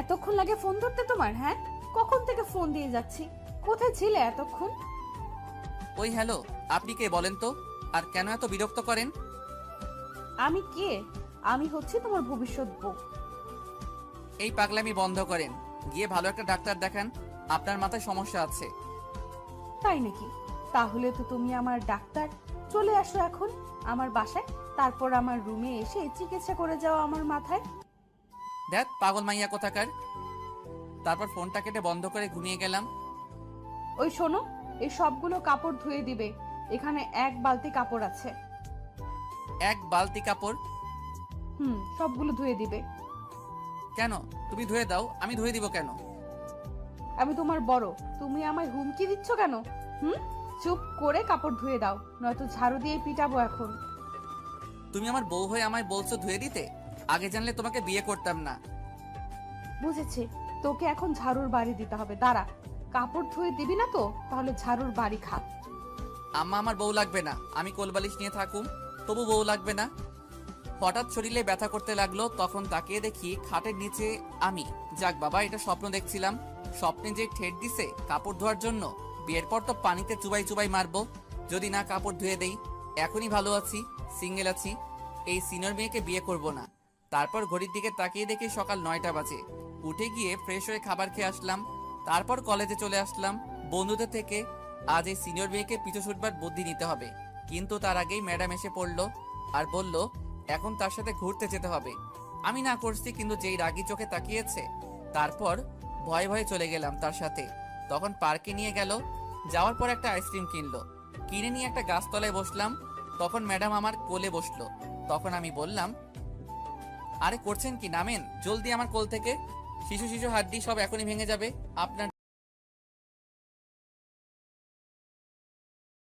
এতক্ষণ লাগে ফোন ধরতে তোমার? হ্যাঁ, কখন থেকে ফোন দিয়ে যাচ্ছি, কোথায় ছিলে এতক্ষণ? ওই হ্যালো, আপনি কে বলেন তো? আর কেন এত বিরক্ত করেন? আমি কে? আমি হচ্ছি তোমার ভবিষ্যৎ বউ। এই পাগলামি বন্ধ করেন, গিয়ে ভালো একটা ডাক্তার দেখান, আপনার মাথায় সমস্যা আছে। তাই নাকি? তাহলে তো তুমি আমার ডাক্তার। চলে আসো এখন আমার বাসায়, তারপর আমার রুমে এসে চিকিৎসা করে যাও আমার মাথায়। দেখ পাগল মাইয়া কোথাকার। তারপর ফোনটা কেটে বন্ধ করে ঘুমিয়ে গেলাম। ওই শোনো, এই সবগুলো কাপড় ধুয়ে দিবে, এখানে এক বালতি কাপড় আছে। এক বালতি কাপড়? সবগুলো ধুয়ে দিবে। কেন? তুমি ধুয়ে দাও, আমি ধুয়ে দিব কেন? আমি তোমার বড়, তুমি আমায় হুমকি দিচ্ছ কেন? হুম, চুপ করে কাপড় ধুয়ে দাও, নয়তো ঝাড়ু দিয়ে পিটাবো এখন। তুমি আমার বউ হয়ে আমায় বলছো ধুয়ে দিতে? আগে জানলে তোমাকে বিয়ে করতাম না। বুঝেছি, তোকে এখন ঝাড়ুর বাড়ি দিতে হবে। দাঁড়া, কাপড় ধুয়ে দিবি না তো তাহলে ঝাড়ুর বাড়ি খা। আম্মা, আমার বউ লাগবে না, আমি কোলবালিশ নিয়ে থাকুম, তবু বউ লাগবে না। হঠাৎ শরীরে ব্যথা করতে লাগলো, তখন তাকিয়ে দেখি খাটের নিচে আমি। যাক বাবা, এটা স্বপ্ন দেখছিলাম। স্বপ্নে যে ঠেট দিছে কাপড় ধোয়ার জন্য, বিয়ের পর তো পানিতে চুবাই চুবাই মারবো যদি না কাপড় ধুয়ে দেই। এখনই ভালো আছি, সিঙ্গেল আছি, এই সিনিয়র মেয়েকে বিয়ে করব না। তারপর ঘড়ির দিকে তাকিয়ে দেখি সকাল 9টা বাজে। উঠে গিয়ে ফ্রেশ হয়ে খাবার খেয়ে আসলাম, তারপর কলেজে চলে আসলাম বন্ধুদের থেকে। আজ এই সিনিয়র মেয়েকে পিছু ছুটবার বুদ্ধি নিতে হবে। কিন্তু তার আগেই ম্যাডাম এসে পড়লো আর বলল এখন তার সাথে ঘুরতে যেতে হবে। আমি না করছি, কিন্তু যেই রাগী চোখে তাকিয়েছে, তারপর ভয়ে ভয়ে চলে গেলাম তার সাথে। তখন পার্কে নিয়ে গেল, যাওয়ার পর একটা আইসক্রিম কিনলো, কিনে নিয়ে একটা গাছতলায় বসলাম। তখন ম্যাডাম আমার কোলে বসলো। তখন আমি বললাম, আরে করছেন কি, নামেন জলদি আমার কোল থেকে, শিশু শিশু হাড্ডি সব এখনই ভেঙে যাবে আপনার।